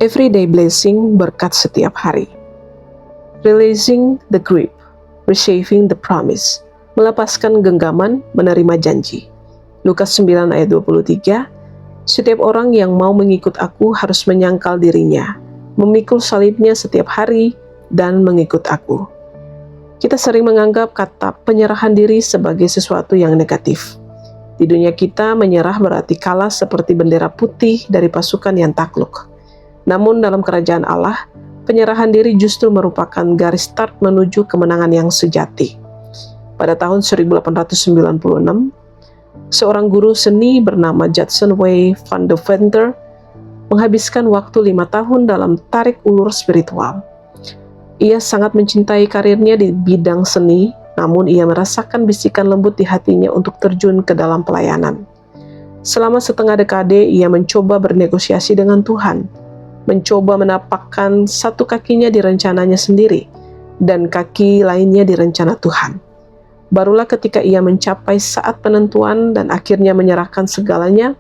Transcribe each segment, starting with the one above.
Everyday blessing, berkat setiap hari. Releasing the grip, receiving the promise. Melepaskan genggaman, menerima janji. Lukas 9 ayat 23, setiap orang yang mau mengikut aku harus menyangkal dirinya, memikul salibnya setiap hari, dan mengikut aku. Kita sering menganggap kata penyerahan diri sebagai sesuatu yang negatif. Di dunia kita, menyerah berarti kalah seperti bendera putih dari pasukan yang takluk. Namun dalam kerajaan Allah, penyerahan diri justru merupakan garis start menuju kemenangan yang sejati. Pada tahun 1896, seorang guru seni bernama Judson W. van de Venter menghabiskan waktu 5 tahun dalam tarik ulur spiritual. Ia sangat mencintai karirnya di bidang seni, namun ia merasakan bisikan lembut di hatinya untuk terjun ke dalam pelayanan. Selama setengah dekade, ia mencoba bernegosiasi dengan Tuhan, mencoba menapakkan satu kakinya di rencananya sendiri, dan kaki lainnya di rencana Tuhan. Barulah ketika ia mencapai saat penentuan dan akhirnya menyerahkan segalanya,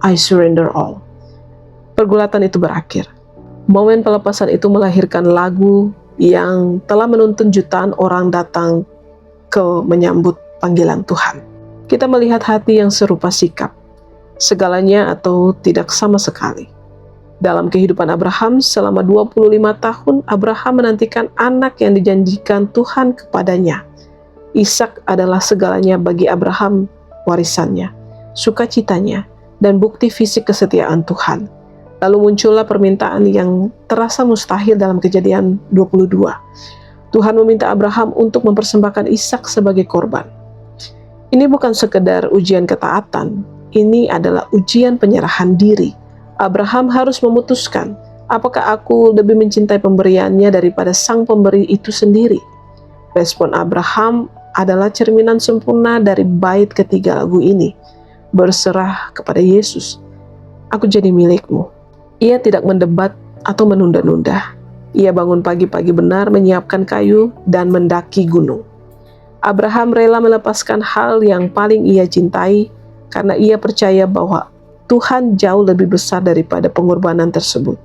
I surrender all. Pergulatan itu berakhir. Momen pelepasan itu melahirkan lagu yang telah menuntun jutaan orang datang ke menyambut panggilan Tuhan. Kita melihat hati yang serupa sikap, segalanya atau tidak sama sekali. Dalam kehidupan Abraham, selama 25 tahun, Abraham menantikan anak yang dijanjikan Tuhan kepadanya. Ishak adalah segalanya bagi Abraham, warisannya, sukacitanya, dan bukti fisik kesetiaan Tuhan. Lalu muncullah permintaan yang terasa mustahil dalam Kejadian 22. Tuhan meminta Abraham untuk mempersembahkan Ishak sebagai korban. Ini bukan sekedar ujian ketaatan, ini adalah ujian penyerahan diri. Abraham harus memutuskan, apakah aku lebih mencintai pemberiannya daripada sang pemberi itu sendiri? Respon Abraham adalah cerminan sempurna dari bait ketiga lagu ini, berserah kepada Yesus. Aku jadi milikmu. Ia tidak mendebat atau menunda-nunda. Ia bangun pagi-pagi benar, menyiapkan kayu, dan mendaki gunung. Abraham rela melepaskan hal yang paling ia cintai, karena ia percaya bahwa Tuhan jauh lebih besar daripada pengorbanan tersebut.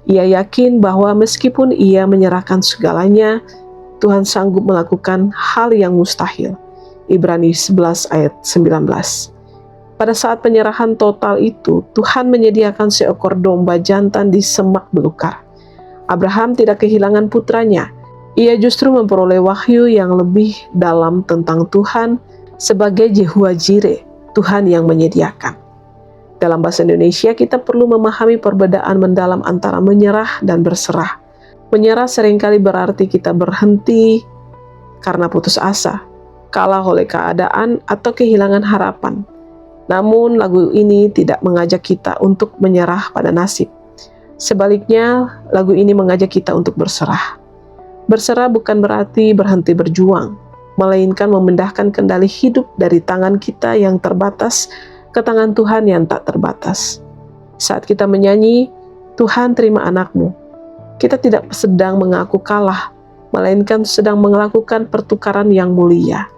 Ia yakin bahwa meskipun ia menyerahkan segalanya, Tuhan sanggup melakukan hal yang mustahil. Ibrani 11 ayat 19. Pada saat penyerahan total itu, Tuhan menyediakan seekor domba jantan di semak belukar. Abraham tidak kehilangan putranya. Ia justru memperoleh wahyu yang lebih dalam tentang Tuhan sebagai Jehovah Jireh, Tuhan yang menyediakan. Dalam bahasa Indonesia, kita perlu memahami perbedaan mendalam antara menyerah dan berserah. Menyerah seringkali berarti kita berhenti karena putus asa, kalah oleh keadaan, atau kehilangan harapan. Namun lagu ini tidak mengajak kita untuk menyerah pada nasib. Sebaliknya, lagu ini mengajak kita untuk berserah. Berserah bukan berarti berhenti berjuang, melainkan memindahkan kendali hidup dari tangan kita yang terbatas ke tangan Tuhan yang tak terbatas. Saat kita menyanyi, Tuhan terima anakmu, kita tidak sedang mengaku kalah, melainkan sedang melakukan pertukaran yang mulia.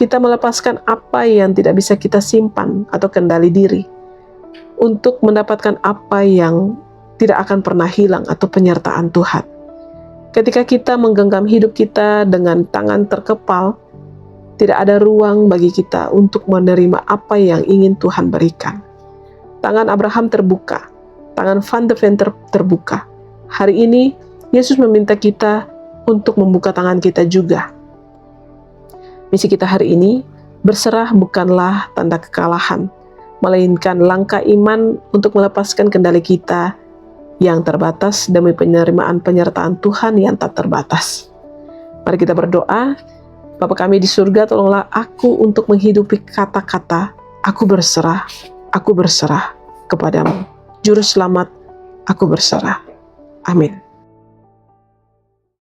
Kita melepaskan apa yang tidak bisa kita simpan atau kendali diri, untuk mendapatkan apa yang tidak akan pernah hilang atau penyertaan Tuhan. Ketika kita menggenggam hidup kita dengan tangan terkepal, tidak ada ruang bagi kita untuk menerima apa yang ingin Tuhan berikan. Tangan Abraham terbuka, tangan Van de Venter terbuka. Hari ini, Yesus meminta kita untuk membuka tangan kita juga. Misi kita hari ini, berserah bukanlah tanda kekalahan, melainkan langkah iman untuk melepaskan kendali kita yang terbatas demi penerimaan penyertaan Tuhan yang tak terbatas. Mari kita berdoa. Bapa kami di surga, tolonglah aku untuk menghidupi kata-kata, aku berserah kepadamu. Juru selamat, aku berserah. Amin.